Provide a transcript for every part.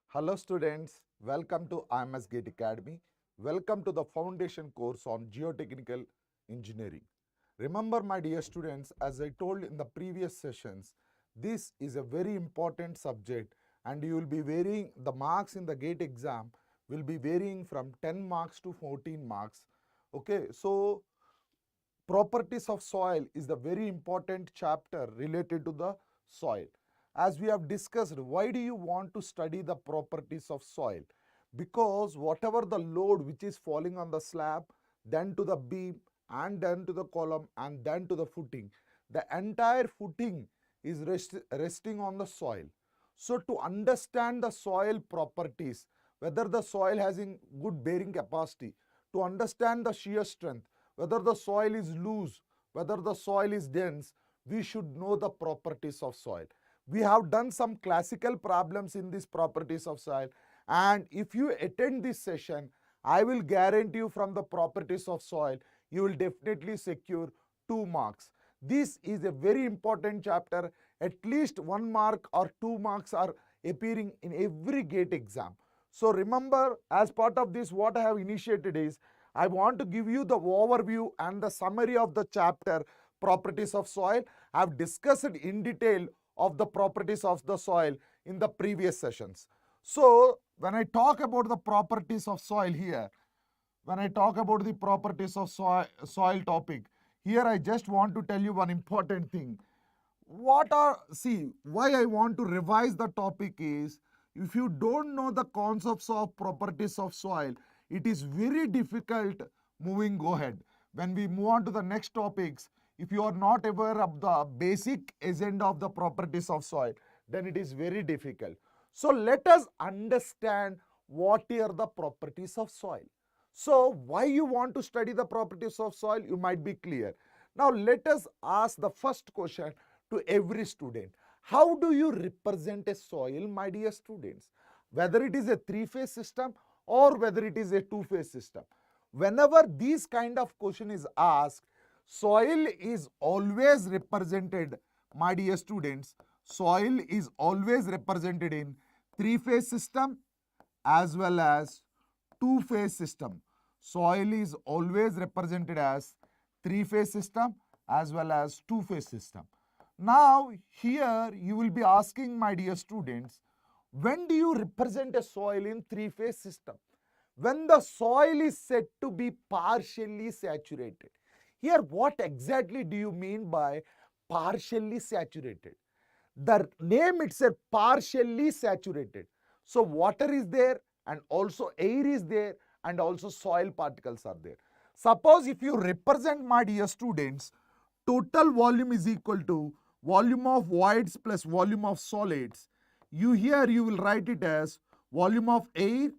Hello students, welcome to IMS GATE Academy. Welcome to the foundation course on geotechnical engineering. Remember my dear students, as I told in the previous sessions, this is a very important subject and you will be varying, the marks in the GATE exam will be varying from 10 marks to 14 marks. Okay, so properties of soil is the very important chapter related to the soil. As we have discussed, why do you want to study the properties of soil? Because whatever the load which is falling on the slab, then to the beam, and then to the column, and then to the footing, the entire footing is resting on the soil. So to understand the soil properties, whether the soil has in good bearing capacity, to understand the shear strength, whether the soil is loose, whether the soil is dense, we should know the properties of soil. We have done some classical problems in these properties of soil, and if you attend this session, I will guarantee you from the properties of soil, you will definitely secure 2 marks. This is a very important chapter. At least 1 mark or 2 marks are appearing in every GATE exam. So remember, as part of this, what I have initiated is, I want to give you the overview and the summary of the chapter properties of soil. I have discussed in detail of the properties of the soil in the previous sessions. So when I talk about the properties of soil here, when I talk about the properties of soil topic, here I just want to tell you one important thing. Why I want to revise the topic is, if you don't know the concepts of properties of soil, it is very difficult moving ahead. When we move on to the next topics, if you are not aware of the basic agenda of the properties of soil, then it is very difficult. So let us understand what are the properties of soil. So why you want to study the properties of soil, you might be clear. Now let us ask the first question to every student. How do you represent a soil, my dear students? Whether it is a 3-phase system or whether it is a 2-phase system. Whenever this kind of question is asked, soil is always represented, my dear students, soil is always represented in 3-phase system as well as 2-phase system. Soil is always represented as 3-phase system as well as 2-phase system. Now here you will be asking, my dear students, when do you represent a soil in 3-phase system? When the soil is said to be partially saturated. Here what exactly do you mean by partially saturated? The name itself, partially saturated. So water is there and also air is there and also soil particles are there. Suppose if you represent, my dear students, total volume is equal to volume of voids plus volume of solids. You will write it as volume of air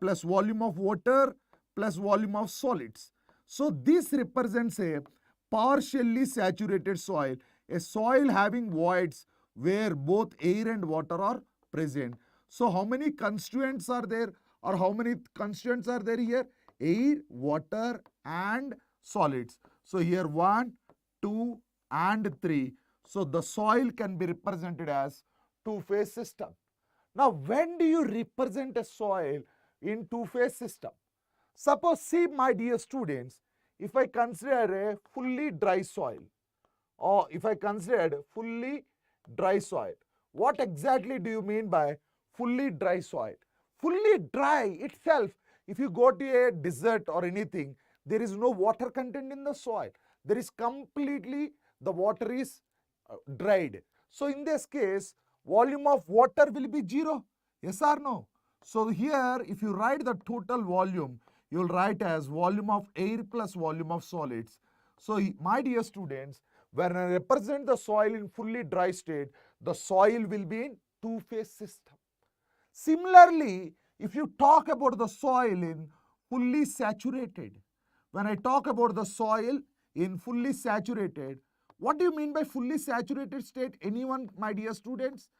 plus volume of water plus volume of solids. So this represents a partially saturated soil, a soil having voids where both air and water are present. So how many constituents are there, or how many constituents are there here? Air, water and solids. So here 1, 2 and 3. So the soil can be represented as 2-phase system. Now when do you represent a soil in 2-phase system? Suppose, see my dear students, if I consider a fully dry soil, or if I considered fully dry soil, what exactly do you mean by fully dry soil? Fully dry itself, if you go to a desert or anything, there is no water content in the soil. There is completely, the water is dried. So in this case, volume of water will be 0. Yes or no? So here, if you write the total volume, you will write as volume of air plus volume of solids. So my dear students, when I represent the soil in fully dry state, the soil will be in 2-phase system. Similarly, if you talk about the soil in fully saturated, when I talk about the soil in fully saturated, what do you mean by fully saturated state? Anyone, my dear students?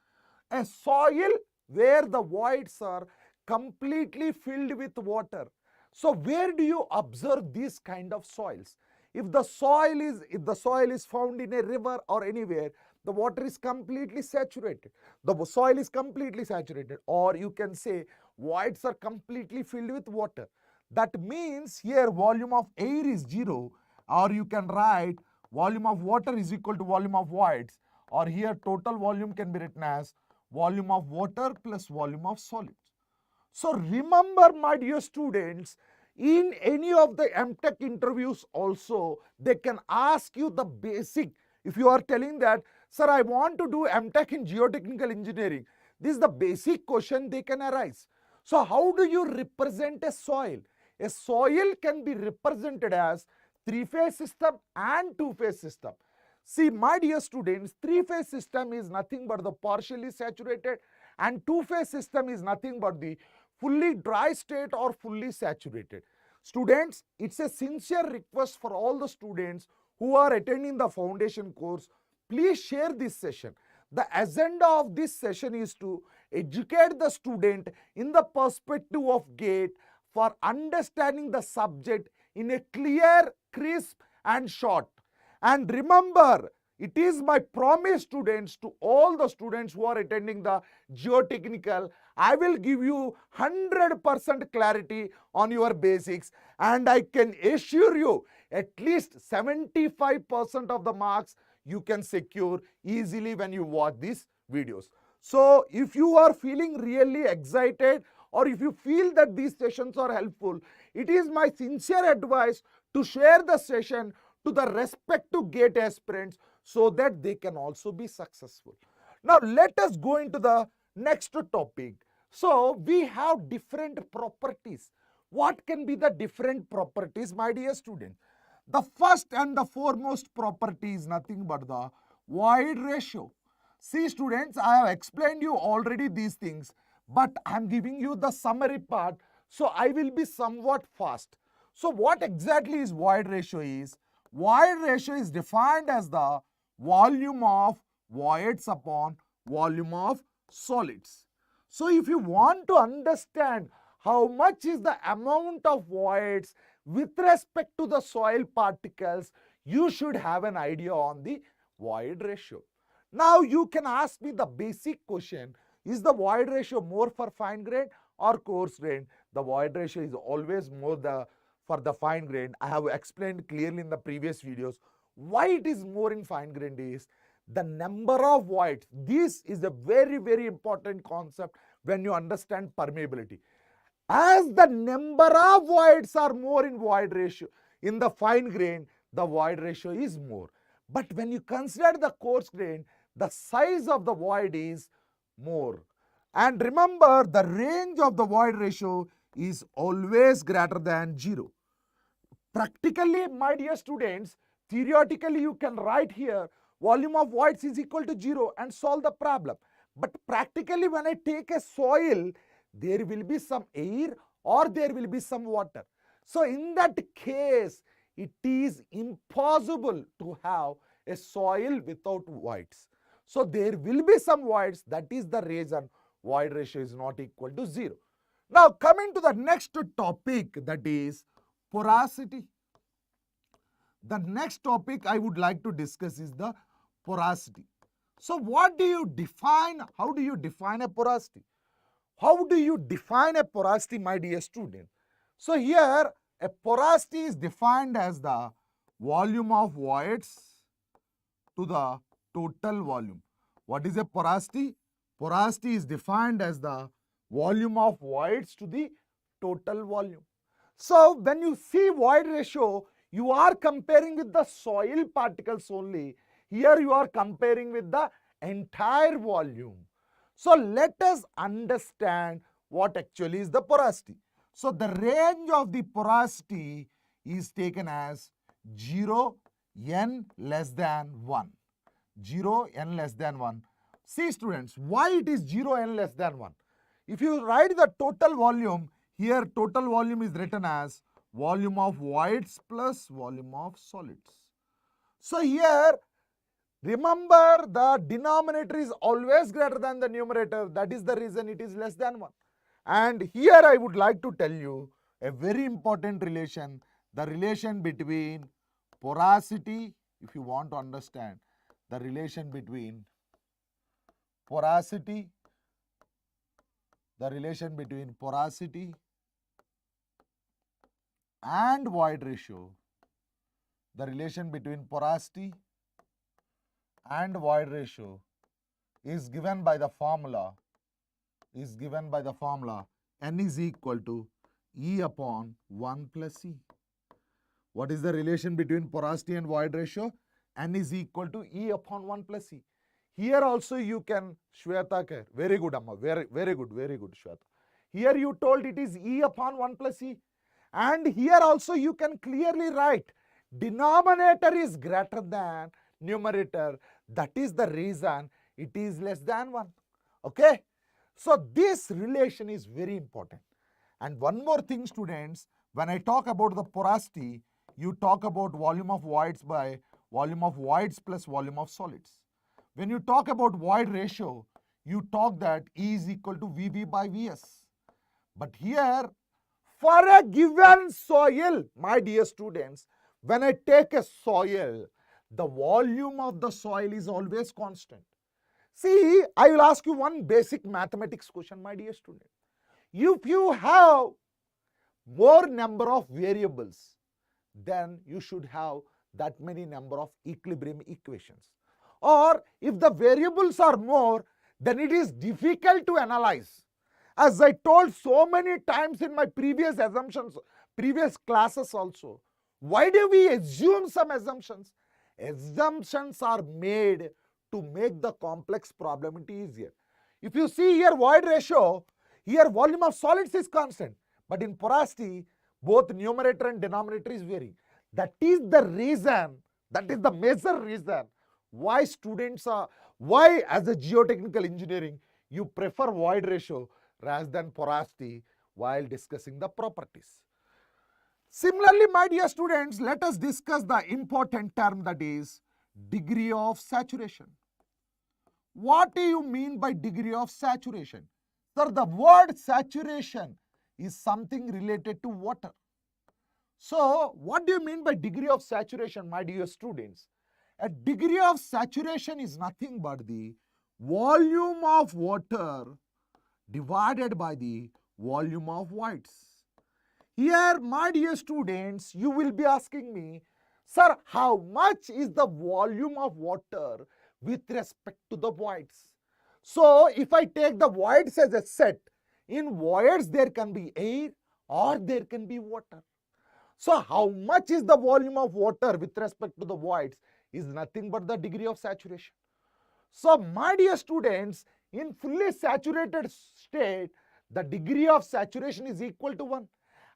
A soil where the voids are completely filled with water. So where do you observe these kind of soils? If the soil is found in a river or anywhere, the water is completely saturated. The soil is completely saturated, or you can say voids are completely filled with water. That means here volume of air is 0, or you can write volume of water is equal to volume of voids, or here total volume can be written as volume of water plus volume of solids. So remember, my dear students, in any of the MTech interviews also, they can ask you the basic. If you are telling that, sir, I want to do MTech in geotechnical engineering, this is the basic question they can arise. So how do you represent a soil? A soil can be represented as three-phase system and two-phase system. See, my dear students, three-phase system is nothing but the partially saturated, and two-phase system is nothing but the fully dry state or fully saturated. Students, it's a sincere request for all the students who are attending the foundation course, please share this session. The agenda of this session is to educate the student in the perspective of GATE for understanding the subject in a clear, crisp and short. And remember, it is my promise, students, to all the students who are attending the geotechnical, I will give you 100% clarity on your basics, and I can assure you at least 75% of the marks you can secure easily when you watch these videos. So if you are feeling really excited, or if you feel that these sessions are helpful, it is my sincere advice to share the session to the respective GATE aspirants so that they can also be successful. Now let us go into the next topic. So we have different properties. What can be the different properties, my dear students? The first and the foremost property is nothing but the void ratio. See students, I have explained you already these things, but I am giving you the summary part, so I will be somewhat fast. So what exactly is void ratio is? Void ratio is defined as the volume of voids upon volume of solids. So if you want to understand how much is the amount of voids with respect to the soil particles, you should have an idea on the void ratio. Now you can ask me the basic question, is the void ratio more for fine grain or coarse grain? The void ratio is always more for the fine grain. I have explained clearly in the previous videos. Why it is more in fine grain is the number of voids. This is a very, very important concept when you understand permeability. As the number of voids are more in void ratio, in the fine grain, the void ratio is more. But when you consider the coarse grain, the size of the void is more. And remember, the range of the void ratio is always greater than 0. Practically, my dear students, theoretically you can write here volume of voids is equal to 0 and solve the problem. But practically when I take a soil, there will be some air or there will be some water. So in that case, it is impossible to have a soil without voids. So there will be some voids, that is the reason void ratio is not equal to 0. Now coming to the next topic, that is porosity. The next topic I would like to discuss is the porosity. So what do you define? How do you define a porosity? How do you define a porosity, my dear student? So here a porosity is defined as the volume of voids to the total volume. What is a porosity? Porosity is defined as the volume of voids to the total volume. So when you see void ratio, you are comparing with the soil particles only. Here you are comparing with the entire volume. So let us understand what actually is the porosity. So the range of the porosity is taken as 0, n less than 1. 0, n less than 1. See students, why it is 0, n less than 1? If you write the total volume, here total volume is written as volume of voids plus volume of solids. So here, remember the denominator is always greater than the numerator. That is the reason it is less than 1. And here I would like to tell you a very important relation, the relation between porosity, if you want to understand the relation between porosity, and void ratio, the relation between porosity and void ratio is given by the formula, N is equal to E upon 1 plus E. What is the relation between porosity and void ratio? N is equal to E upon 1 plus E. Here also you can, Shweta, very good Amma, very good Shweta. Here you told it is E upon 1 plus E. And here also you can clearly write denominator is greater than numerator. That is the reason it is less than 1. Okay. So this relation is very important. And one more thing, students, when I talk about the porosity, you talk about volume of voids by volume of voids plus volume of solids. When you talk about void ratio, you talk that E is equal to VV by Vs. But here, for a given soil, my dear students, when I take a soil, the volume of the soil is always constant. See, I will ask you one basic mathematics question, my dear student. If you have more number of variables, then you should have that many number of equilibrium equations. Or if the variables are more, then it is difficult to analyze. As I told so many times in my previous classes also, why do we assume some assumptions? Assumptions are made to make the complex problem easier. If you see here void ratio, here volume of solids is constant, but in porosity, both numerator and denominator is varying. That is the reason, that is the major reason why students are, why as a geotechnical engineering, you prefer void ratio rather than porosity while discussing the properties. Similarly, my dear students, let us discuss the important term, that is degree of saturation. What do you mean by degree of saturation? Sir, the word saturation is something related to water. So, what do you mean by degree of saturation, my dear students? A degree of saturation is nothing but the volume of water divided by the volume of voids. Here, my dear students, you will be asking me, sir, how much is the volume of water with respect to the voids? So, if I take the voids as a set, in voids there can be air or there can be water. So, how much is the volume of water with respect to the voids is nothing but the degree of saturation. So, my dear students, in fully saturated state, the degree of saturation is equal to 1.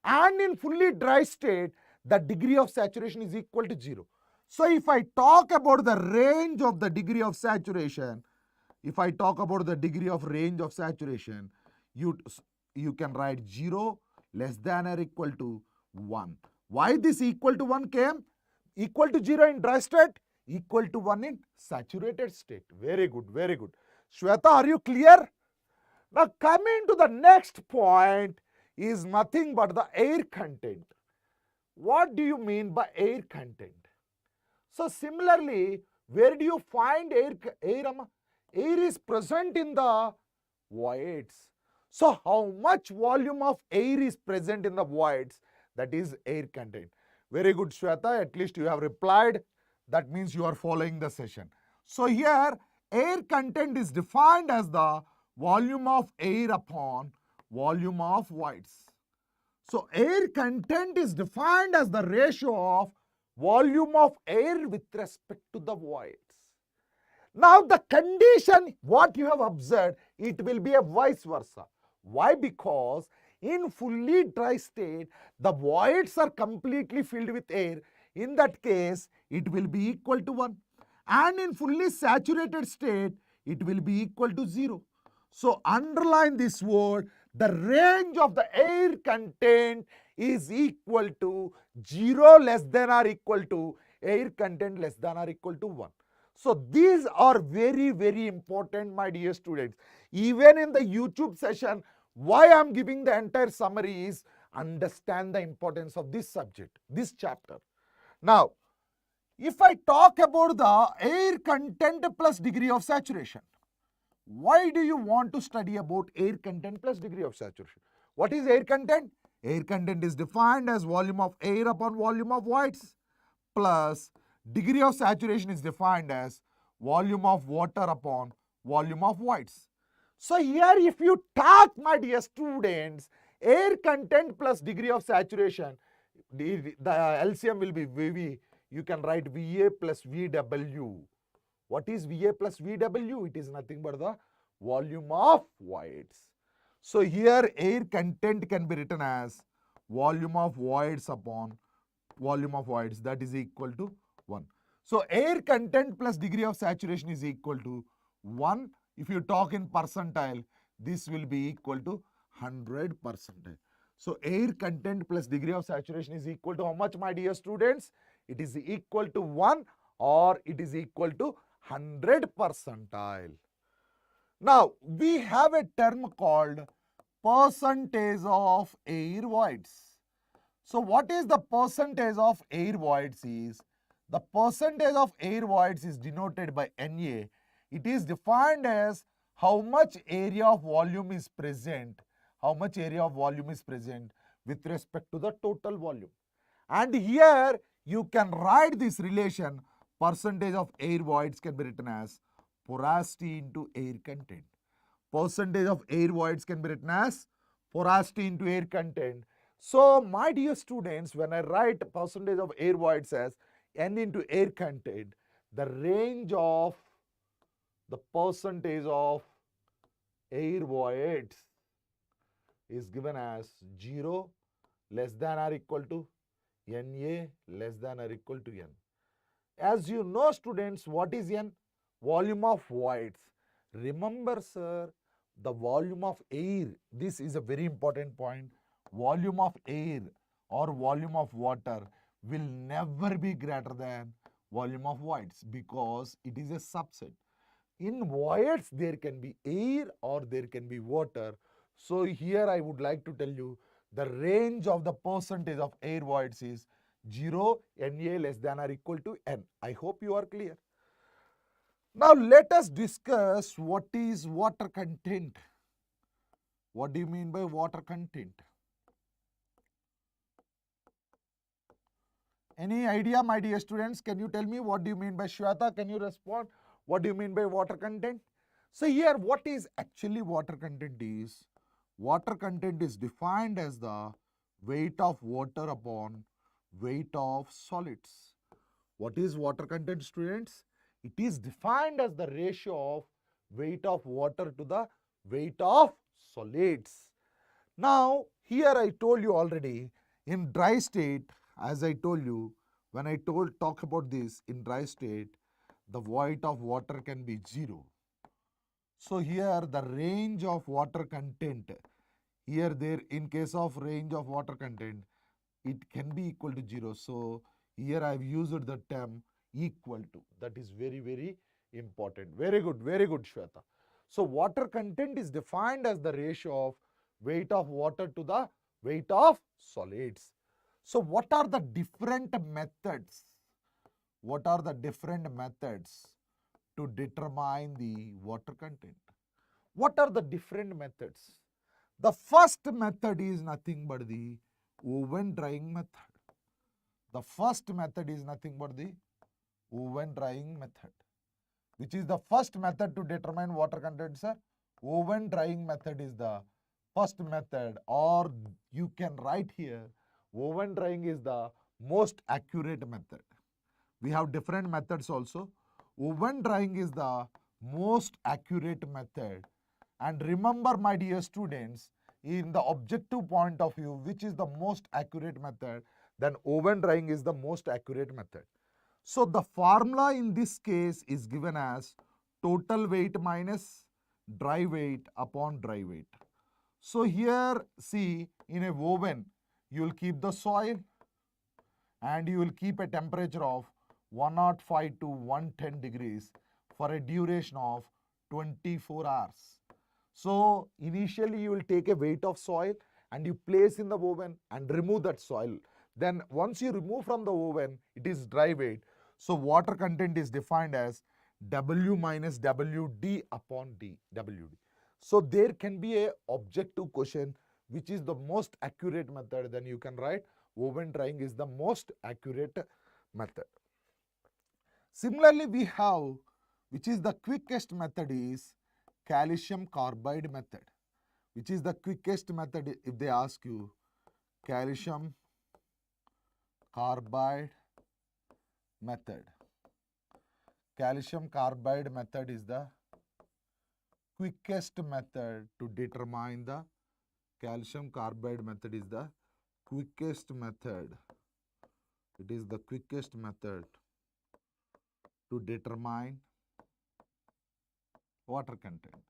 And in fully dry state, the degree of saturation is equal to 0. So, if I talk about the range of the degree of saturation, you can write 0 less than or equal to 1. Why this equal to 1 came? Equal to 0 in dry state, equal to 1 in saturated state. Very good, very good. Shweta, are you clear? Now coming to the next point is nothing but the air content. What do you mean by air content? So similarly, where do you find air? Air is present in the voids. So how much volume of air is present in the voids? That is air content. Very good, Shweta. At least you have replied. That means you are following the session. So here, air content is defined as the volume of air upon volume of voids. So air content is defined as the ratio of volume of air with respect to the voids. Now the condition, what you have observed, it will be a vice versa. Why? Because in fully dry state, the voids are completely filled with air. In that case, it will be equal to 1. And in fully saturated state, it will be equal to 0. So underline this word, the range of the air content is equal to 0 less than or equal to air content less than or equal to 1. So these are very, very important, my dear students. Even in the YouTube session, why I am giving the entire summary is understand the importance of this subject, this chapter. Now, If I talk about the air content plus degree of saturation, why do you want to study about air content plus degree of saturation? What is air content? Air content is defined as volume of air upon volume of voids plus degree of saturation is defined as volume of water upon volume of voids. So here if you talk, my dear students, air content plus degree of saturation, the LCM will be VV. You can write VA plus VW. What is VA plus VW? It is nothing but the volume of voids. So here air content can be written as volume of voids upon volume of voids, that is equal to 1. So air content plus degree of saturation is equal to 1. If you talk in percentile, this will be equal to 100%. So air content plus degree of saturation is equal to how much, my dear students? It is equal to 1 or it is equal to 100 percentile. Now we have a term called percentage of air voids. So what is the percentage of air voids is? The percentage of air voids is denoted by Na. It is defined as how much area of volume is present, with respect to the total volume. And here you can write this relation, percentage of air voids can be written as porosity into air content. Percentage of air voids can be written as porosity into air content. So my dear students, when I write percentage of air voids as N into air content, the range of the percentage of air voids is given as 0 less than or equal to Na less than or equal to N. As you know, students, what is N? Volume of voids. Remember, sir, the volume of air, this is a very important point. Volume of air or volume of water will never be greater than volume of voids because it is a subset. In voids, there can be air or there can be water. So here I would like to tell you the range of the percentage of air voids is 0, Na less than or equal to N. I hope you are clear. Now let us discuss what is water content. What do you mean by water content? Any idea, my dear students? Can you tell me what do you mean by Shweta? Can you respond? What do you mean by water content? So here what is actually water content is? Water content is defined as the weight of water upon weight of solids. What is water content, students? It is defined as the ratio of weight of water to the weight of solids. Now, here I told you already, in dry state, as I told you, when I talk about this, in dry state, the weight of water can be 0. So here the range of water content, here there in case of range of water content, it can be equal to 0. So here I have used the term equal to. That is very, very important. Very good, Shweta. So water content is defined as the ratio of weight of water to the weight of solids. So what are the different methods? What are the different methods to determine the water content? What are the different methods? The first method is nothing but the oven drying method. The first method is nothing but the oven drying method. Which is the first method to determine water content, sir? Oven drying method is the first method, or you can write here, oven drying is the most accurate method. We have different methods also. Oven drying is the most accurate method. And remember, my dear students, in the objective point of view, which is the most accurate method, then oven drying is the most accurate method. So the formula in this case is given as total weight minus dry weight upon dry weight. So here, see, in a oven, you will keep the soil and you will keep a temperature of 105 to 110 degrees for a duration of 24 hours. So initially you will take a weight of soil and you place in the oven and remove that soil. Then once you remove from the oven, it is dry weight. So water content is defined as W minus WD upon D, WD. So there can be a objective question which is the most accurate method. Then you can write woven drying is the most accurate method. Similarly, we have, which is the quickest method, is calcium carbide method. Which is the quickest method if they ask you? Calcium carbide method. Calcium carbide method is the quickest method to determine the calcium carbide method is the quickest method. It is the quickest method to determine water content.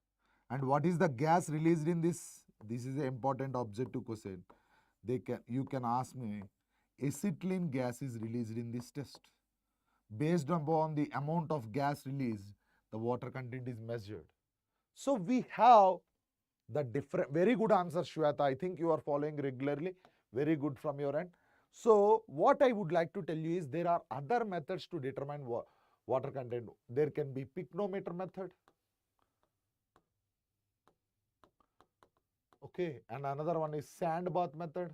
And what is the gas released in this? This is an important objective question. You can ask me, acetylene gas is released in this test. Based upon the amount of gas released, the water content is measured. So we have the different, very good answer, Shweta. I think you are following regularly. Very good from your end. So what I would like to tell you is there are other methods to determine water content. There can be pycnometer method. Okay, and another one is sand bath method.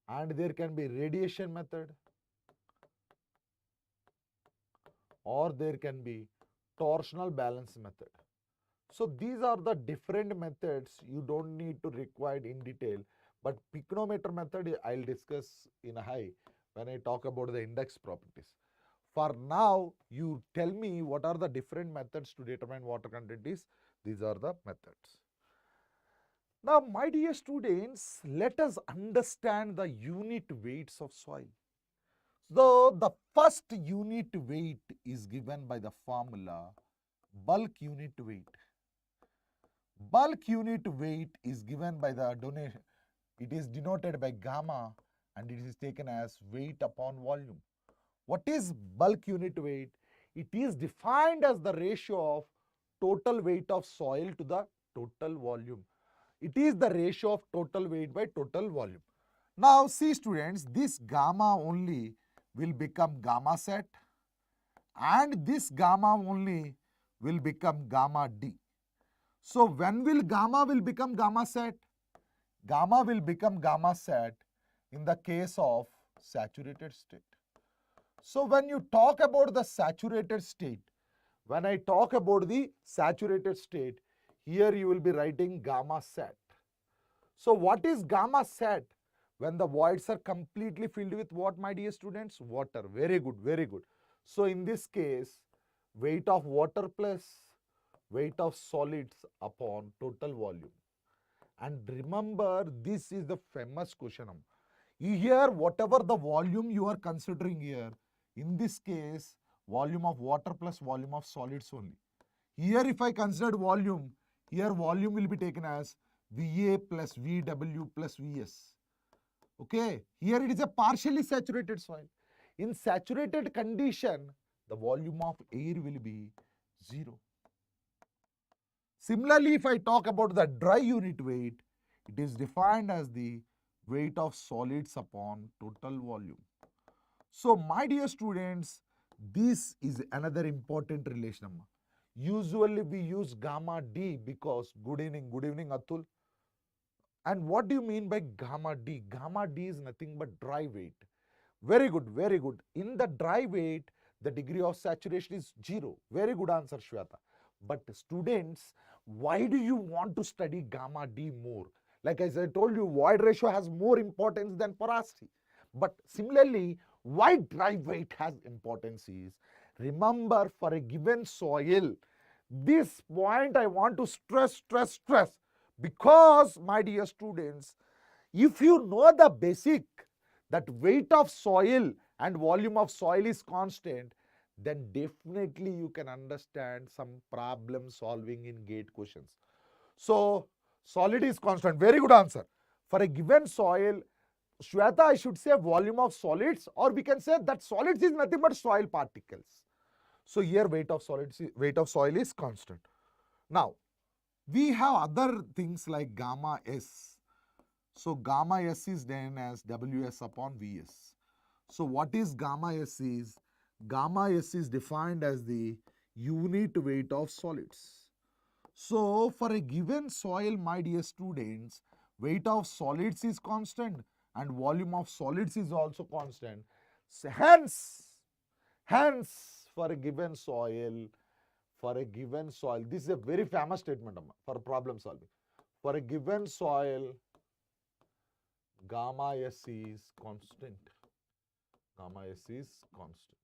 And there can be radiation method. Or there can be torsional balance method. So these are the different methods. You don't need to require in detail. But pycnometer method I'll discuss in a high when I talk about the index properties. For now, you tell me what are the different methods to determine water content is. These are the methods. Now, my dear students, let us understand the unit weights of soil. So, the first unit weight is given by the formula bulk unit weight. Bulk unit weight is given by the donation. It is denoted by gamma and it is taken as weight upon volume. What is bulk unit weight? It is defined as the ratio of total weight of soil to the total volume. It is the ratio of total weight by total volume. Now see students, this gamma only will become gamma set and this gamma only will become gamma D. So when will gamma become gamma set? Gamma will become gamma set in the case of saturated state. So when you talk about the saturated state, when I talk about the saturated state, here you will be writing gamma set. So what is gamma set? When the voids are completely filled with what, my dear students? Water. Very good, very good. So in this case, weight of water plus weight of solids upon total volume. And remember, this is the famous question. Here, whatever the volume you are considering here, in this case, volume of water plus volume of solids only. Here, if I consider volume, here volume will be taken as VA plus VW plus VS. Okay, here it is a partially saturated soil. In saturated condition, the volume of air will be 0. Similarly, if I talk about the dry unit weight, it is defined as the weight of solids upon total volume. So, my dear students, this is another important relation. Usually, we use gamma D because, good evening Atul. And what do you mean by gamma D? Gamma D is nothing but dry weight. Very good, very good. In the dry weight, the degree of saturation is 0. Very good answer, Shweta. But students, why do you want to study gamma D more? Like as I told you, void ratio has more importance than porosity. But similarly, why dry weight has importance is, remember, for a given soil, this point I want to stress. Because, my dear students, if you know the basic, that weight of soil and volume of soil is constant, then definitely you can understand some problem solving in gate questions. So, solid is constant. Very good answer. For a given soil, Shweta, I should say volume of solids, or we can say that solids is nothing but soil particles. So here weight of soil is constant. Now, we have other things like gamma S. So gamma S is done as WS upon VS. So what is gamma S is? Gamma S is defined as the unit weight of solids. So for a given soil, my dear students, weight of solids is constant and volume of solids is also constant. So hence for a given soil, this is a very famous statement for problem solving. For a given soil, gamma S is constant. Gamma S is constant.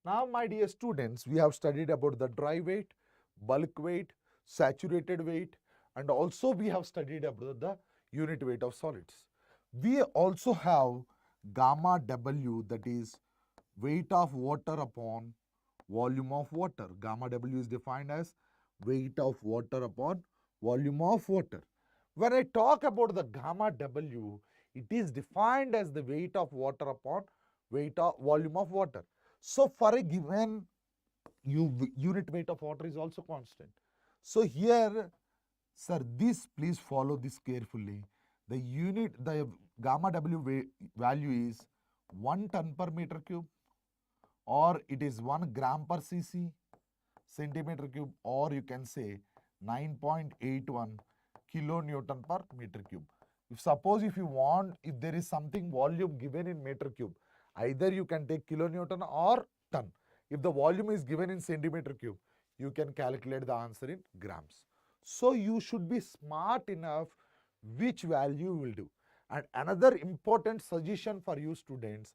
Now, my dear students, we have studied about the dry weight, bulk weight, saturated weight, and also we have studied about the unit weight of solids. We also have gamma W, that is weight of water upon volume of water. Gamma W is defined as weight of water upon volume of water. When I talk about the gamma W, it is defined as the weight of water upon weight of volume of water. So for a given unit weight of water is also constant. So here, sir, please follow this carefully. The gamma W value is 1 ton per meter cube, or it is 1 gram per cc centimeter cube, or you can say 9.81 kilonewton per meter cube. If you want, if there is something volume given in meter cube, either you can take kilonewton or ton. If the volume is given in centimeter cube, you can calculate the answer in grams. So you should be smart enough which value will do. And another important suggestion for you students,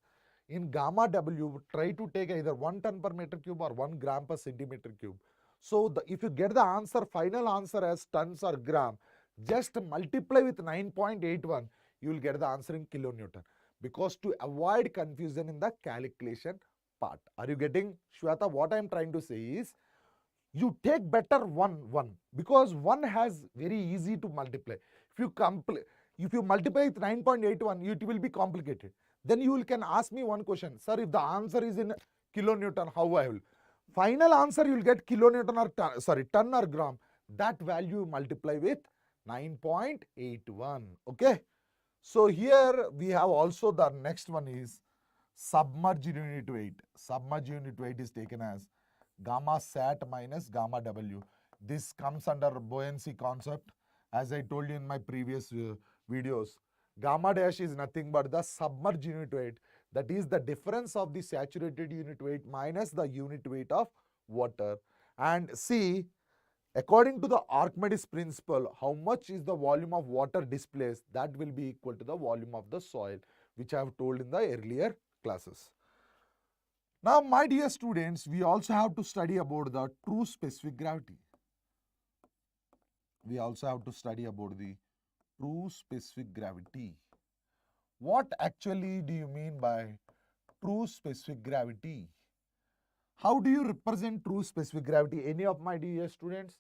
in gamma W, try to take either 1 ton per meter cube or 1 gram per centimeter cube. So if you get the answer, final answer as tons or gram, just multiply with 9.81, you will get the answer in kilonewton, because to avoid confusion in the calculation part. Are you getting, Shweta? What I am trying to say is, you take better 1, because 1 has very easy to multiply. If you multiply with 9.81, it will be complicated. Then you can ask me one question, sir, if the answer is in kilonewton, how I will? Final answer you will get kilonewton or ton or gram. That value multiply with 9.81. Okay. So here we have also the next one is submerged unit weight. Submerged unit weight is taken as gamma sat minus gamma W. This comes under buoyancy concept. As I told you in my previous videos, gamma dash is nothing but the submerged unit weight, that is the difference of the saturated unit weight minus the unit weight of water. And see, according to the Archimedes principle, how much is the volume of water displaced, that will be equal to the volume of the soil, which I have told in the earlier classes. Now, my dear students, we also have to study about the true specific gravity. We also have to study about the true specific gravity. What actually do you mean by true specific gravity? How do you represent true specific gravity? Any of my dear students,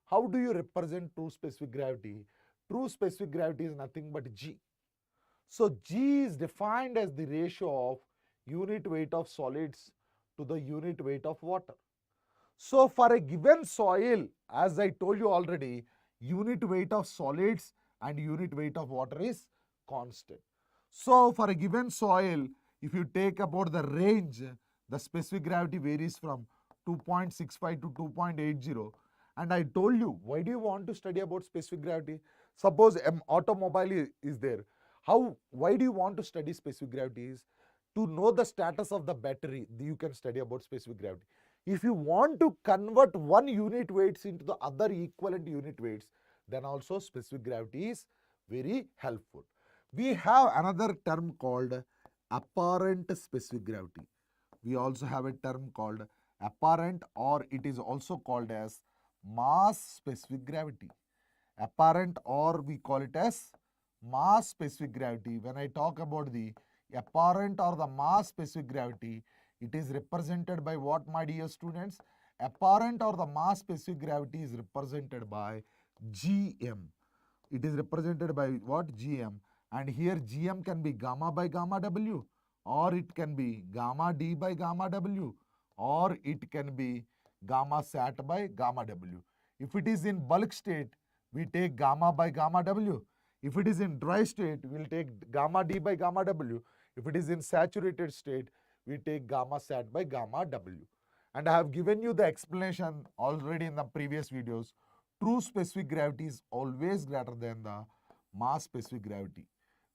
how do you represent true specific gravity? True specific gravity is nothing but G. So G is defined as the ratio of unit weight of solids to the unit weight of water. So for a given soil, as I told you already, unit weight of solids and unit weight of water is constant. So for a given soil, if you take about the range, the specific gravity varies from 2.65 to 2.80. And I told you, why do you want to study about specific gravity? Suppose an automobile is there. Why do you want to study specific gravity? Is to know the status of the battery, you can study about specific gravity. If you want to convert one unit weights into the other equivalent unit weights, then also specific gravity is very helpful. We have another term called apparent specific gravity. We also have a term called apparent, or it is also called as mass specific gravity. Apparent, or we call it as mass specific gravity. When I talk about the apparent or the mass specific gravity, it is represented by what, my dear students? Apparent or the mass specific gravity is represented by Gm. It is represented by what? Gm. And here Gm can be gamma by gamma W, or it can be gamma D by gamma W, or it can be gamma sat by gamma W. If it is in bulk state, we take gamma by gamma W. If it is in dry state, we will take gamma D by gamma W. If it is in saturated state, we take gamma sat by gamma W. And I have given you the explanation already in the previous videos. True specific gravity is always greater than the mass specific gravity.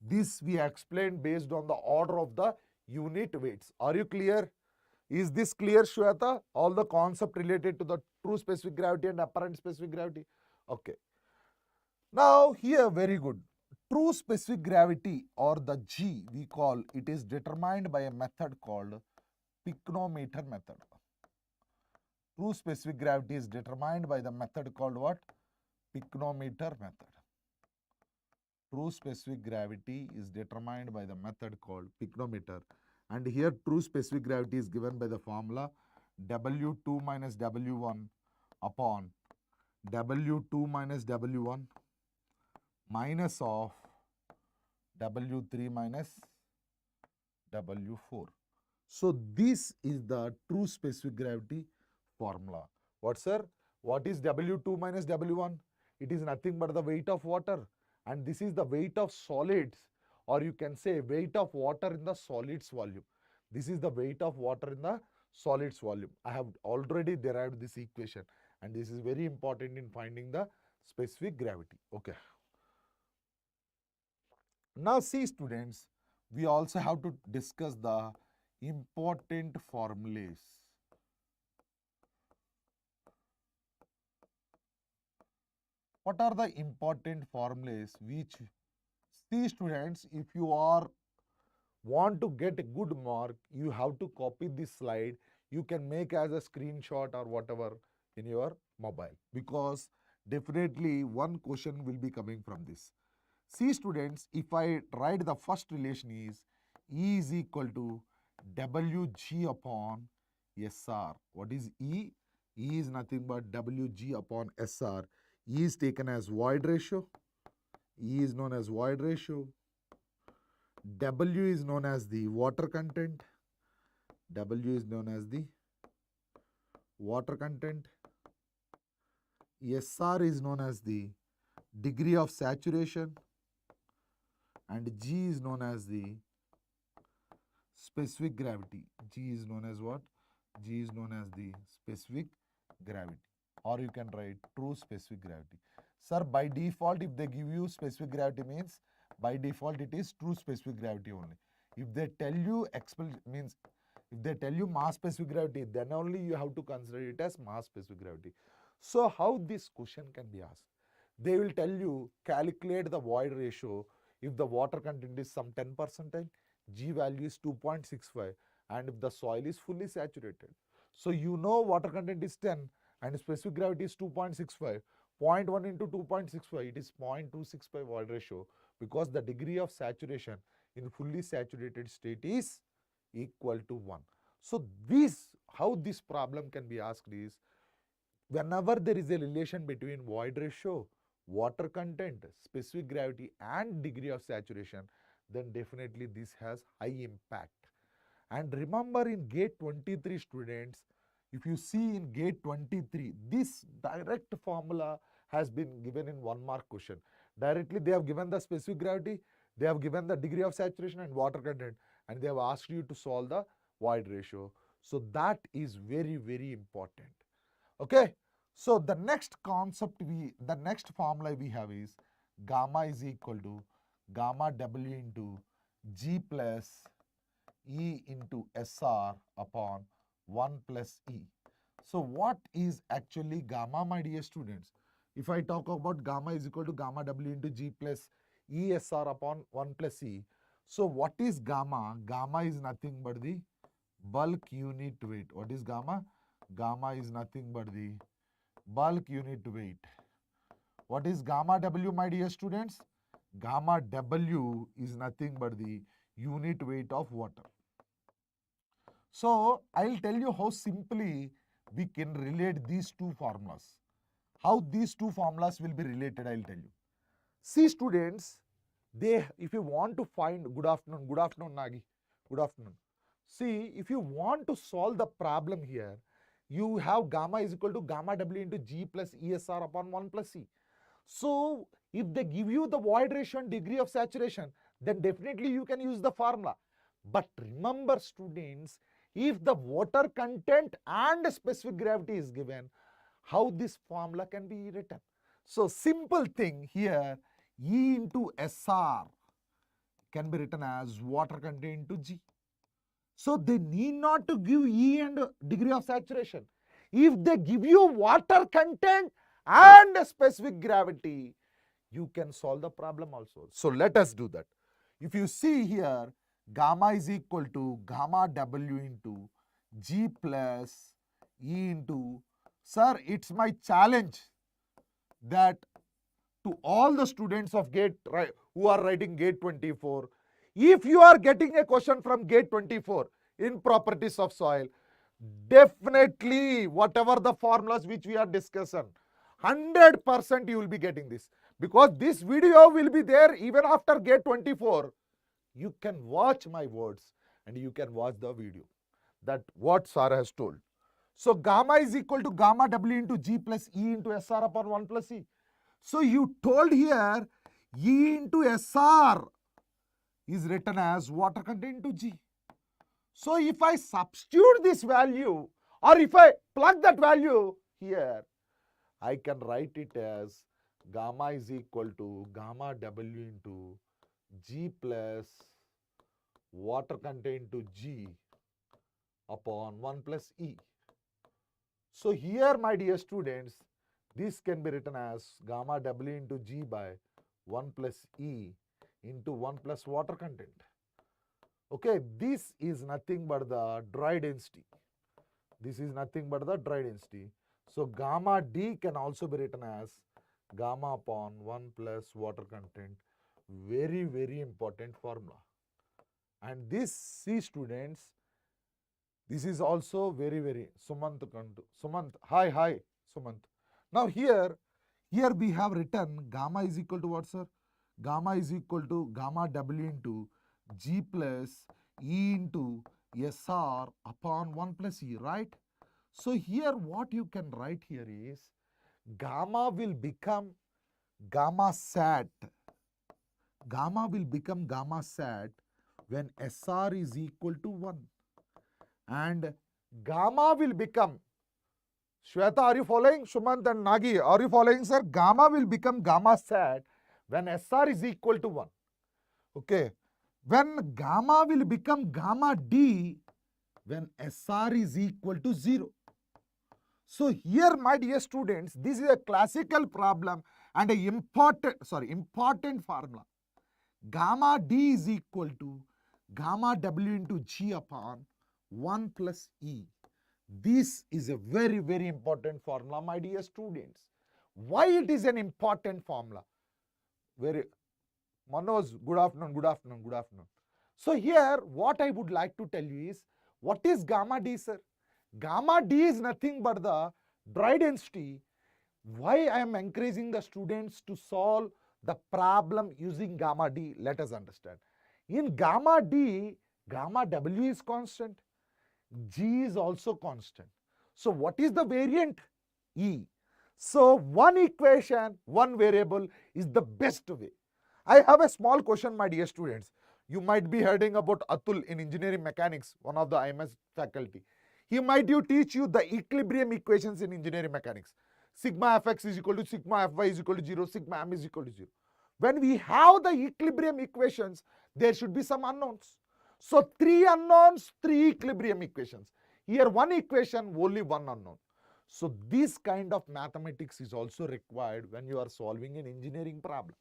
This we explained based on the order of the unit weights. Are you clear? Is this clear, Shweta? All the concept related to the true specific gravity and apparent specific gravity? Okay. Now here, very good. True specific gravity, or the G we call, it is determined by a method called pycnometer method. True specific gravity is determined by the method called what? Pycnometer method. True specific gravity is determined by the method called pycnometer. And here true specific gravity is given by the formula W2 minus W1 upon W2 minus W1 minus of W3 minus W4. So this is the true specific gravity formula. What, sir? What is W2 minus W1? It is nothing but the weight of water, and this is the weight of solids, or you can say weight of water in the solids volume. This is the weight of water in the solids volume. I have already derived this equation, and this is very important in finding the specific gravity. Okay. Now see, students, we also have to discuss the important formulas. What are the important formulas which, see students, if you want to get a good mark, you have to copy this slide. You can make as a screenshot or whatever in your mobile, because definitely one question will be coming from this. See students, if I write the first relation is E is equal to Wg upon SR. What is E? E is nothing but Wg upon SR. E is taken as void ratio. E is known as void ratio. W is known as the water content. W is known as the water content. SR is known as the degree of saturation. And G is known as the specific gravity. G is known as what? G is known as the specific gravity. Or you can write true specific gravity. Sir, by default, if they give you specific gravity, means by default it is true specific gravity only. If they tell you if they tell you mass specific gravity, then only you have to consider it as mass specific gravity. So how this question can be asked? They will tell you calculate the void ratio if the water content is some 10%, G value is 2.65, and if the soil is fully saturated. So you know water content is 10 and specific gravity is 2.65. 0.1 into 2.65, it is 0.265 void ratio, because the degree of saturation in fully saturated state is equal to 1. So how this problem can be asked is, whenever there is a relation between void ratio, water content, specific gravity and degree of saturation, then definitely this has high impact. And remember, in GATE 23 students, if you see in GATE 23, this direct formula has been given in 1 mark question. Directly they have given the specific gravity, they have given the degree of saturation and water content, and they have asked you to solve the void ratio. So that is very, very important. Okay. So the next the next formula we have is gamma is equal to gamma W into G plus E into SR upon 1 plus E. So what is actually gamma, my dear students? If I talk about gamma is equal to gamma W into G plus E SR upon 1 plus E. So what is gamma? Gamma is nothing but the bulk unit weight. What is gamma? Gamma is nothing but the bulk unit weight. What is gamma W, my dear students? Gamma W is nothing but the unit weight of water. So I'll tell you how simply we can relate these two formulas. How these two formulas will be related, I'll tell you. See students, if you want to find, good afternoon Nagi, good afternoon. See, if you want to solve the problem here, you have gamma is equal to gamma W into G plus ESR upon 1 plus C. So If they give you the void ratio and degree of saturation, then definitely you can use the formula. But remember students, if the water content and specific gravity is given, how this formula can be written? So simple thing here, E into SR can be written as water content into G. So they need not to give E and degree of saturation. If they give you water content and specific gravity, you can solve the problem also. So let us do that. If you see here, gamma is equal to gamma W into G plus E into, sir, it's my challenge that to all the students of GATE who are writing GATE 24, if you are getting a question from GATE 24 in properties of soil, definitely whatever the formulas which we are discussing, 100% you will be getting this, because this video will be there even after GATE 24. You can watch my words and you can watch the video, that what sir has told. So gamma is equal to gamma W into G plus E into SR upon 1 plus E. So you told here E into SR is written as water content into G. So if I substitute this value, or if I plug that value here, I can write it as gamma is equal to gamma W into G plus water content into G upon 1 plus E. So here, my dear students, this can be written as gamma W into G by 1 plus E into 1 plus water content. Okay, this is nothing but the dry density. This is nothing but the dry density. So gamma D can also be written as gamma upon 1 plus water content. Very, very important formula. And this, see students, this is also very, very, Sumant, hi, Sumant. Now here we have written gamma is equal to what, sir? Gamma is equal to gamma W into G plus E into SR upon 1 plus E, right? So here what you can write here is gamma will become gamma sat. Gamma will become gamma sat when SR is equal to 1. And gamma will become, Shweta, are you following? Shumant and Nagi, are you following, sir? Gamma will become gamma sat when SR is equal to 1. Okay. When gamma will become gamma D when SR is equal to 0. So here, my dear students, this is a classical problem and a important formula. Gamma D is equal to gamma W into G upon 1 plus E. This is a very, very important formula, my dear students. Why it is an important formula? Manoj, good afternoon. So here, what I would like to tell you is, what is gamma D, sir? Gamma D is nothing but the dry density. Why I am encouraging the students to solve the problem using gamma D? Let us understand. In gamma D, gamma W is constant. G is also constant. So what is the variant? E. So one equation, one variable is the best way. I have a small question, my dear students. You might be hearing about Atul in engineering mechanics, one of the IMS faculty. He might teach you the equilibrium equations in engineering mechanics. Sigma fx is equal to sigma fy is equal to 0, sigma m is equal to 0. When we have the equilibrium equations, there should be some unknowns. So 3 unknowns, 3 equilibrium equations. Here one equation, only one unknown. So this kind of mathematics is also required when you are solving an engineering problem.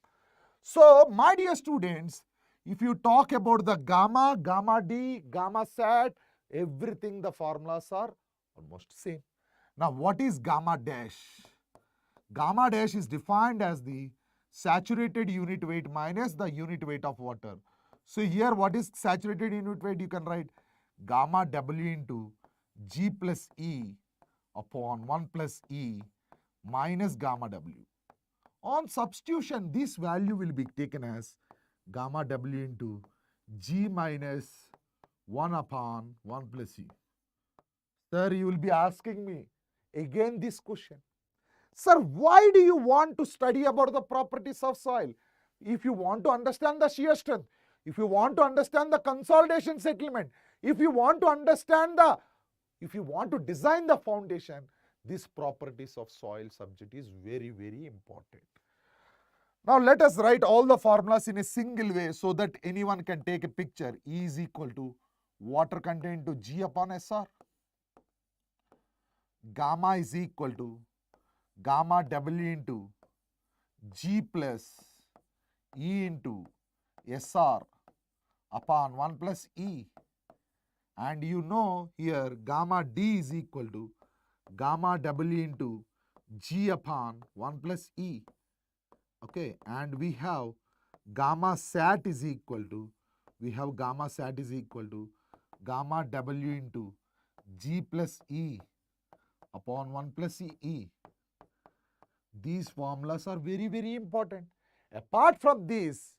So my dear students, if you talk about the gamma, gamma D, gamma sat, everything, the formulas are almost same. Now what is gamma dash? Gamma dash is defined as the saturated unit weight minus the unit weight of water. So here what is saturated unit weight? You can write gamma W into G plus E upon 1 plus E minus gamma W. On substitution, this value will be taken as gamma W into G minus 1 upon 1 plus E. Sir, you will be asking me again this question. Sir, why do you want to study about the properties of soil? If you want to understand the shear strength, if you want to understand the consolidation settlement, if you want to understand the, if you want to design the foundation, these properties of soil subject is very, very important. Now let us write all the formulas in a single way so that anyone can take a picture. E is equal to water content into G upon SR. Gamma is equal to gamma W into G plus E into SR upon 1 plus E. And you know here gamma D is equal to gamma W into G upon 1 plus E. Okay, and we have gamma sat is equal to, gamma W into G plus E upon 1 plus E. These formulas are very, very important. Apart from this,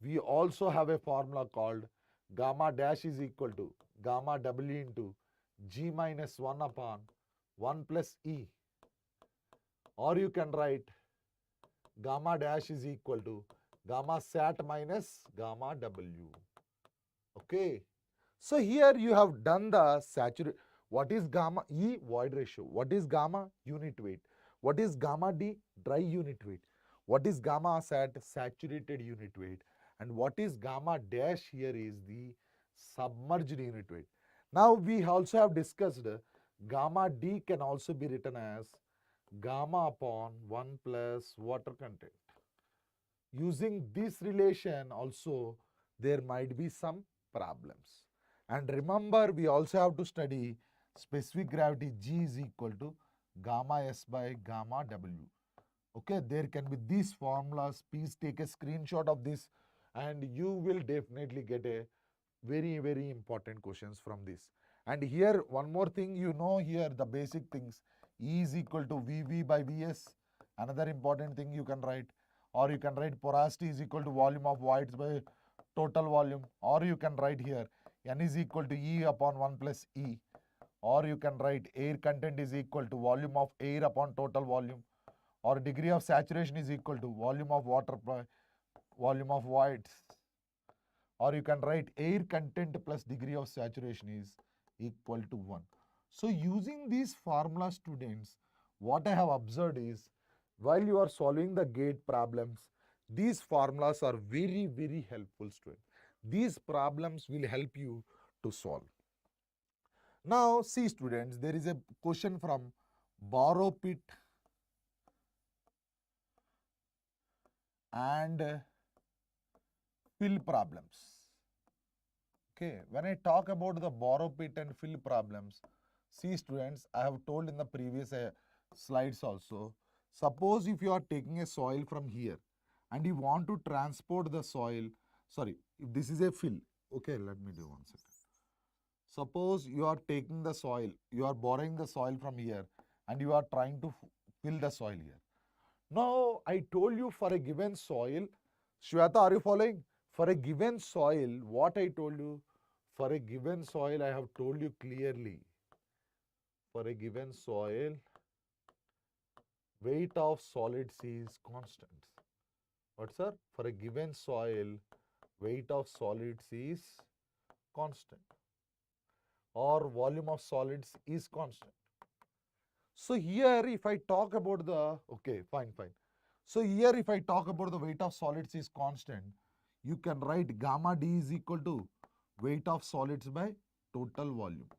we also have a formula called gamma dash is equal to gamma W into G minus 1 upon 1 plus E. Or you can write gamma dash is equal to gamma sat minus gamma W. Okay. So here you have done the saturation. What is gamma? E, void ratio. What is gamma? Unit weight. What is gamma D? Dry unit weight. What is gamma sat? Saturated unit weight. And what is gamma dash here is the submerged unit weight. Now we also have discussed gamma D can also be written as gamma upon 1 plus water content. Using this relation also there might be some problems. And remember, we also have to study specific gravity G is equal to gamma S by gamma W. Okay, there can be these formulas. Please take a screenshot of this and you will definitely get a very, very important questions from this. And here one more thing, you know here the basic things. E is equal to VV by Vs. Another important thing you can write. Or you can write porosity is equal to volume of voids by total volume. Or you can write here N is equal to E upon 1 plus E. Or you can write air content is equal to volume of air upon total volume. Or degree of saturation is equal to volume of water by volume of voids. Or you can write air content plus degree of saturation is equal to 1. So using these formula, students, what I have observed is while you are solving the gate problems, these formulas are very, very helpful, students. These problems will help you to solve. Now see, students, there is a question from borrow pit and fill problems. Okay, when I talk about the borrow pit and fill problems, see, students, I have told in the previous slides also, suppose if you are taking a soil from here and you want to transport the soil, sorry, if this is a fill, okay, let me do one second. Suppose you are taking the soil, you are borrowing the soil from here and you are trying to fill the soil here. Now, I told you for a given soil, Shweta, are you following? For a given soil, what I told you, for a given soil, I have told you clearly, for a given soil, weight of solids is constant. What, sir? For a given soil, weight of solids is constant or volume of solids is constant. So here if I talk about the, okay, fine. So here if I talk about the weight of solids is constant, you can write gamma D is equal to weight of solids by total volume.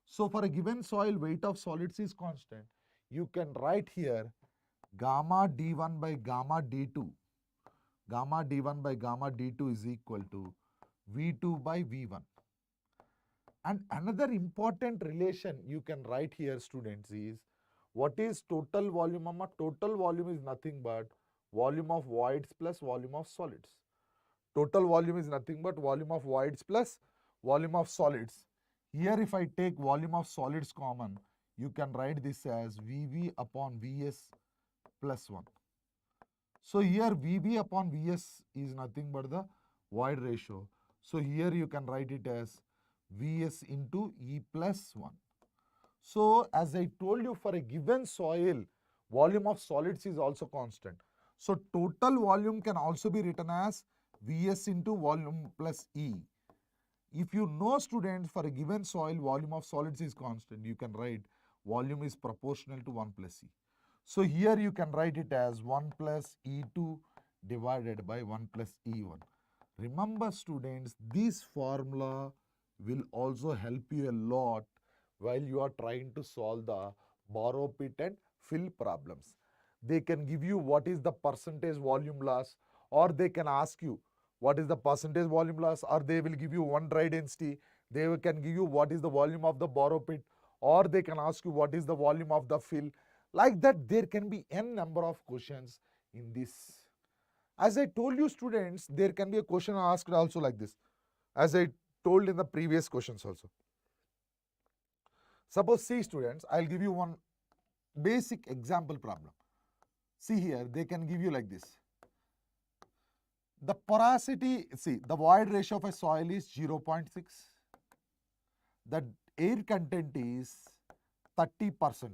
So for a given soil, weight of solids is constant. You can write here gamma D1 by gamma D2. Gamma D1 by gamma D2 is equal to V2 by V1. And another important relation you can write here, students, is what is total volume? Total volume is nothing but volume of voids plus volume of solids. Total volume is nothing but volume of voids plus volume of solids. Here if I take volume of solids common, you can write this as VV upon Vs plus 1. So here VV upon Vs is nothing but the void ratio. So here you can write it as Vs into E plus 1. So as I told you, for a given soil, volume of solids is also constant. So total volume can also be written as Vs into volume plus E. If you know, students, for a given soil, volume of solids is constant, you can write volume is proportional to 1 plus E. So here you can write it as 1 plus E2 divided by 1 plus E1. Remember, students, this formula will also help you a lot while you are trying to solve the borrow pit and fill problems. They can give you what is the percentage volume loss, or they can ask you what is the percentage volume loss, or they will give you one dry density. They can give you what is the volume of the borrow pit, or they can ask you what is the volume of the fill. Like that, there can be n number of questions in this. As I told you, students, there can be a question asked also like this, as I told in the previous questions also. Suppose, see, students, I'll give you one basic example problem. See here, they can give you like this. The porosity, see, the void ratio of a soil is 0.6. The air content is 30%.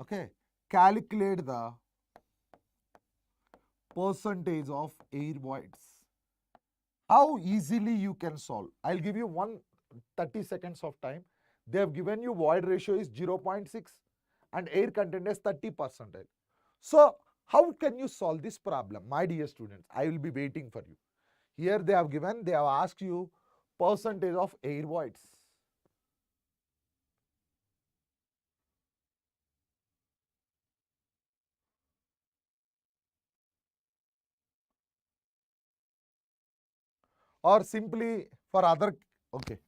Okay, calculate the percentage of air voids. How easily you can solve? I'll give you 30 seconds of time. They have given you void ratio is 0.6 and air content is 30%. So how can you solve this problem? My dear students, I will be waiting for you. Here they have given, they have asked you percentage of air voids. Or simply for other, okay.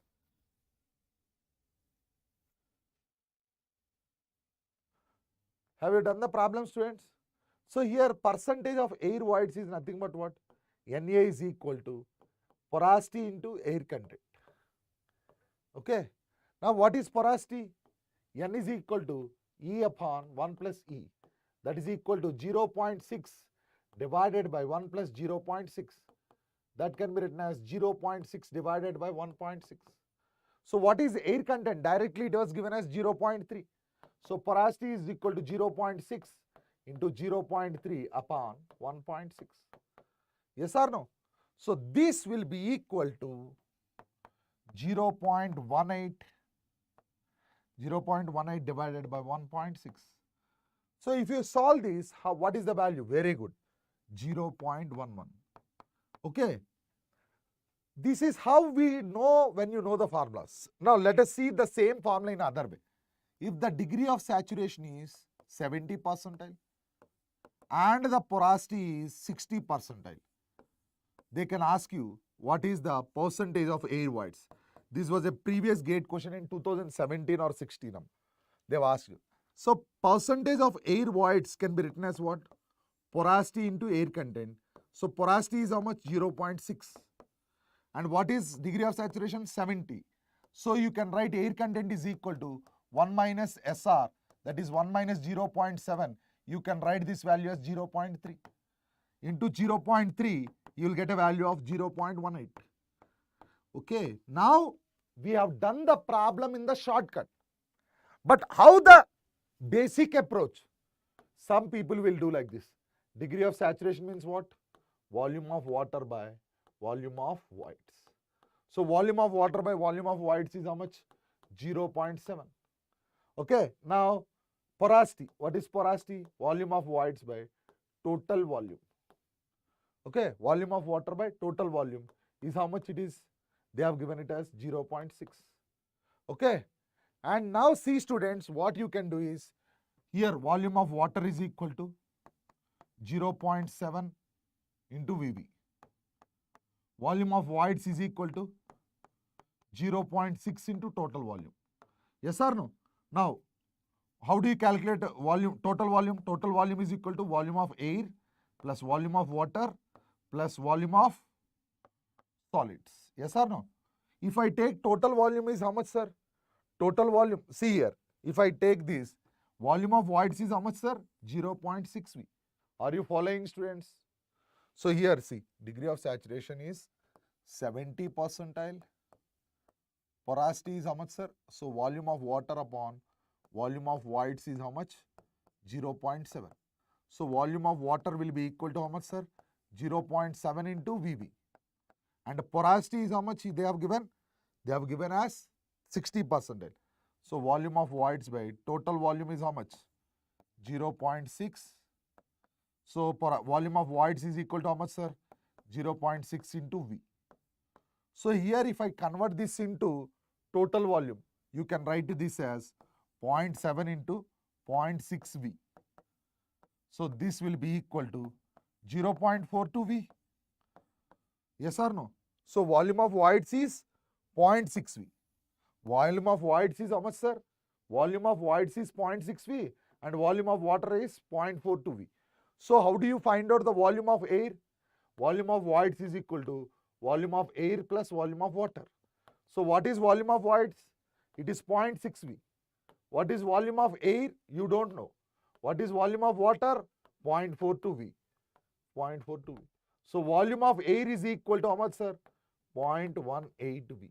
Have you done the problem, students? So here percentage of air voids is nothing but what? Na is equal to porosity into air content. Okay. Now what is porosity? N is equal to E upon 1 plus E. That is equal to 0.6 divided by 1 plus 0.6. That can be written as 0.6 divided by 1.6. So what is air content? Directly it was given as 0.3. So porosity is equal to 0.6 into 0.3 upon 1.6. Yes or no? So this will be equal to 0.18 divided by 1.6. So if you solve this, what is the value? Very good, 0.11. Okay. This is how we know when you know the formulas. Now let us see the same formula in other way. If the degree of saturation is 70% and the porosity is 60%, they can ask you what is the percentage of air voids. This was a previous GATE question in 2017 or 16. They've asked you. So percentage of air voids can be written as what? Porosity into air content. So porosity is how much? 0.6. And what is degree of saturation? 70. So you can write air content is equal to 1 minus SR, that is 1 minus 0.7. You can write this value as 0.3. Into 0.3, you will get a value of 0.18. Okay, now we have done the problem in the shortcut. But how the basic approach? Some people will do like this. Degree of saturation means what? Volume of water by volume of voids. So volume of water by volume of voids is how much? 0.7. Okay, now porosity. What is porosity? Volume of voids by total volume. Okay, volume of water by total volume is how much it is? They have given it as 0.6. Okay, and now see, students, what you can do is, here volume of water is equal to 0.7 into VV. Volume of voids is equal to 0.6 into total volume. Yes or no? Now, how do you calculate volume? Total volume? Total volume is equal to volume of air plus volume of water plus volume of solids. Yes or no? If I take total volume is how much, sir? Total volume, see here, if I take this, volume of voids is how much, sir? 0.6 V. Are you following, students? So here, see, degree of saturation is 70 percentile. Porosity is how much, sir? So volume of water upon volume of voids is how much? 0.7. So volume of water will be equal to how much, sir? 0.7 into VB. And porosity is how much they have given? They have given as 60%. So volume of voids by total volume is how much? 0.6. So volume of voids is equal to how much, sir? 0.6 into V. So here if I convert this into total volume, you can write this as 0.7 into 0.6 V. So this will be equal to 0.42 V. Yes or no? So volume of voids is 0.6 V. Volume of voids is how much, sir? Volume of voids is 0.6 V and volume of water is 0.42 V. So how do you find out the volume of air? Volume of voids is equal to volume of air plus volume of water. So what is volume of voids? It is 0.6 V. What is volume of air? You don't know. What is volume of water? 0.42 V. 0.42 V. So volume of air is equal to how much, sir? 0.18 V.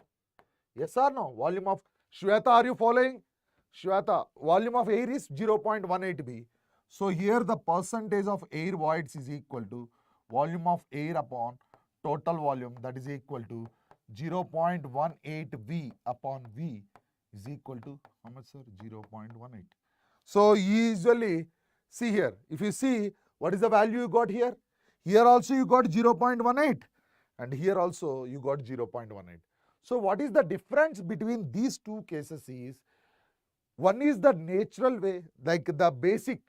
Yes or no? Volume of Shweta, are you following? Shweta, volume of air is 0.18 V. So here the percentage of air voids is equal to volume of air upon total volume, that is equal to 0.18 V upon V is equal to how much, sir? 0.18. So usually see here, if you see what is the value you got here? Here also you got 0.18 and here also you got 0.18. So what is the difference between these two cases is, one is the natural way, like the basic,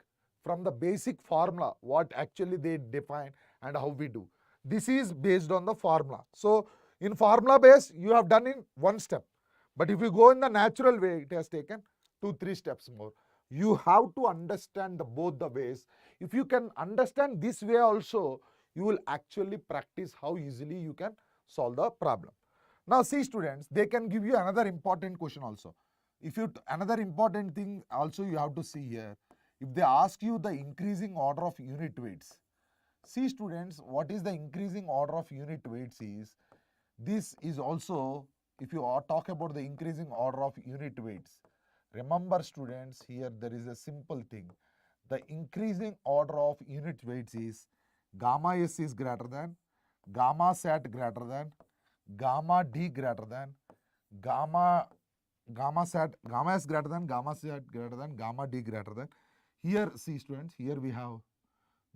from the basic formula, what actually they define and how we do. This is based on the formula. So in formula base, you have done in one step. But if you go in the natural way, it has taken 2-3 steps more. You have to understand both the ways. If you can understand this way also, you will actually practice how easily you can solve the problem. Now see students, they can give you another important question also. Another important thing also you have to see here. If they ask you the increasing order of unit weights, see students, what is the increasing order of unit weights is, this is also, if you talk about the increasing order of unit weights, remember students, here there is a simple thing. The increasing order of unit weights is gamma S is greater than, gamma sat greater than, gamma D greater than, gamma S greater than, gamma sat greater than, gamma D greater than. Here see students, here we have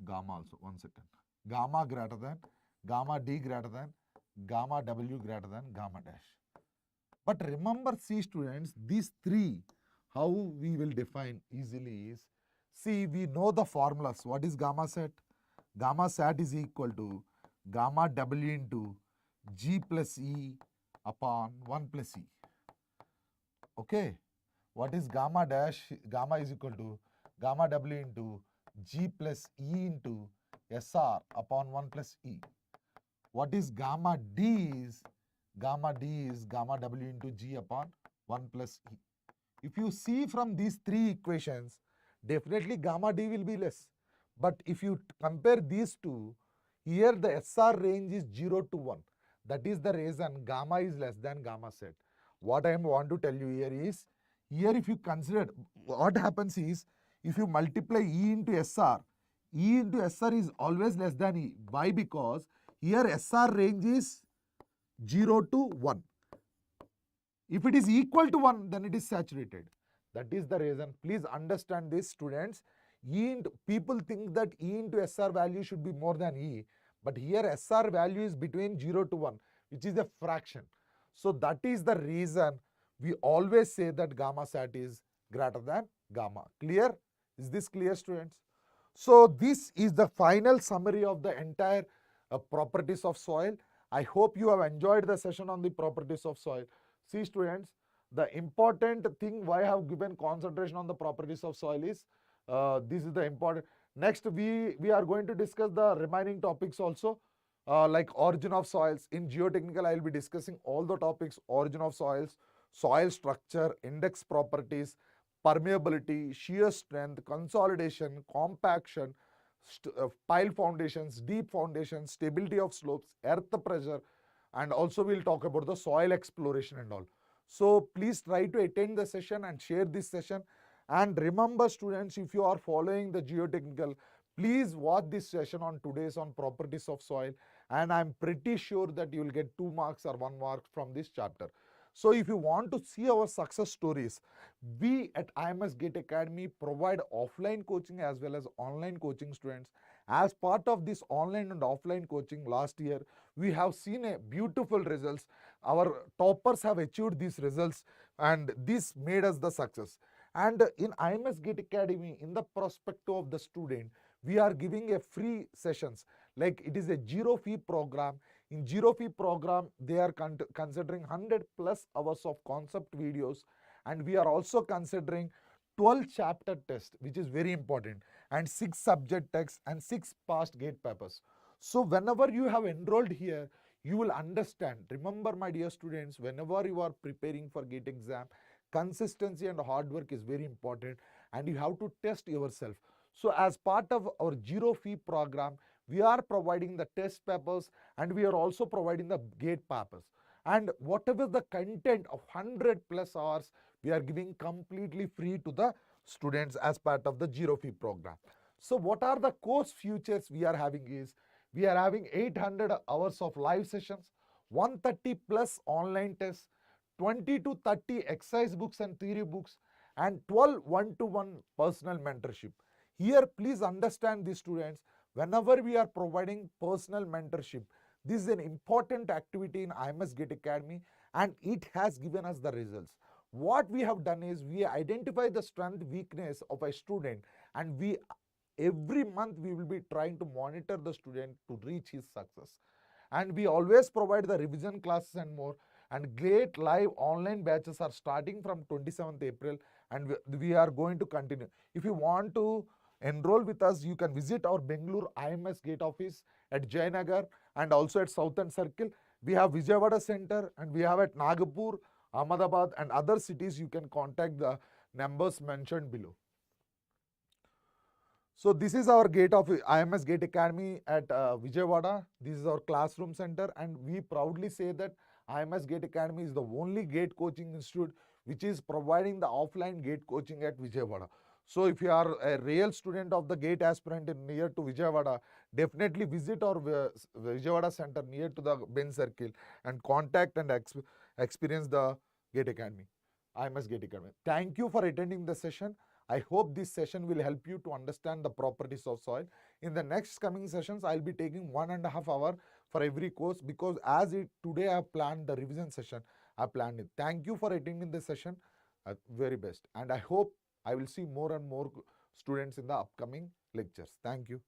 gamma also, one second. Gamma greater than, gamma D greater than, gamma W greater than, gamma dash. But remember, see students, these three, how we will define easily is, see, we know the formulas. What is gamma sat? Gamma sat is equal to gamma W into G plus E upon 1 plus E. Okay. What is gamma dash? Gamma is equal to gamma W into G plus E into SR upon 1 plus E. What is gamma D is? Gamma D is gamma W into G upon 1 plus E. If you see from these three equations, definitely gamma D will be less. But if you compare these two, here the SR range is 0 to 1. That is the reason gamma is less than gamma sat. What I want to tell you here is, here if you consider, what happens is, if you multiply E into SR is always less than E. Why? Because here SR range is 0 to 1. If it is equal to 1, then it is saturated. That is the reason. Please understand this, students. People think that E into SR value should be more than E. But here SR value is between 0 to 1, which is a fraction. So that is the reason we always say that gamma sat is greater than gamma. Clear? Is this clear, students? So this is the final summary of the entire properties of soil. I hope you have enjoyed the session on the properties of soil. See students, the important thing why I have given concentration on the properties of soil is, this is the important. Next we are going to discuss the remaining topics also, like origin of soils. In geotechnical I will be discussing all the topics: origin of soils, soil structure, index properties, permeability, shear strength, consolidation, compaction, pile foundations, deep foundations, stability of slopes, earth pressure, and also we'll talk about the soil exploration and all. So please try to attend the session and share this session. And remember students, if you are following the geotechnical, please watch this session on today's on properties of soil, and I'm pretty sure that you will get 2 marks or 1 mark from this chapter. So if you want to see our success stories, we at IMS GATE Academy provide offline coaching as well as online coaching students. As part of this online and offline coaching last year, we have seen a beautiful results. Our toppers have achieved these results, and this made us the success. And in IMS GATE Academy, in the perspective of the student, we are giving a free sessions, like it is a zero fee program. In zero fee program, they are considering 100 plus hours of concept videos, and we are also considering 12 chapter test, which is very important, and 6 subject texts and 6 past gate papers. So whenever you have enrolled here, you will understand. Remember my dear students, whenever you are preparing for gate exam, consistency and hard work is very important, and you have to test yourself. So as part of our zero fee program, we are providing the test papers, and we are also providing the gate papers. And whatever the content of 100 plus hours, we are giving completely free to the students as part of the zero fee program. So what are the course futures we are having is, we are having 800 hours of live sessions, 130 plus online tests, 20 to 30 exercise books and theory books, and 12 one-to-one personal mentorship. Here, please understand these students, whenever we are providing personal mentorship, this is an important activity in IMS GATE Academy, and it has given us the results. What we have done is, we identify the strength, weakness of a student, and we every month we will be trying to monitor the student to reach his success. And we always provide the revision classes and more. And great live online batches are starting from 27th April, and we are going to continue. If you want to enroll with us, you can visit our Bengaluru IMS GATE office at Jayanagar and also at Southern Circle. We have Vijayawada Center, and we have at Nagpur, Ahmedabad, and other cities. You can contact the numbers mentioned below. So this is our gate of IMS GATE Academy at Vijayawada. This is our classroom center, and we proudly say that IMS GATE Academy is the only gate coaching institute which is providing the offline gate coaching at Vijayawada. So if you are a real student of the gate aspirant near to Vijayawada, definitely visit our Vijayawada center near to the Ben Circle and contact and experience the GATE Academy, IMS GATE Academy. Thank you for attending the session. I hope this session will help you to understand the properties of soil. In the next coming sessions, I will be taking 1.5 hours for every course, because as today I have planned the revision session, I planned it. Thank you for attending the session, very best. And I hope I will see more and more students in the upcoming lectures. Thank you.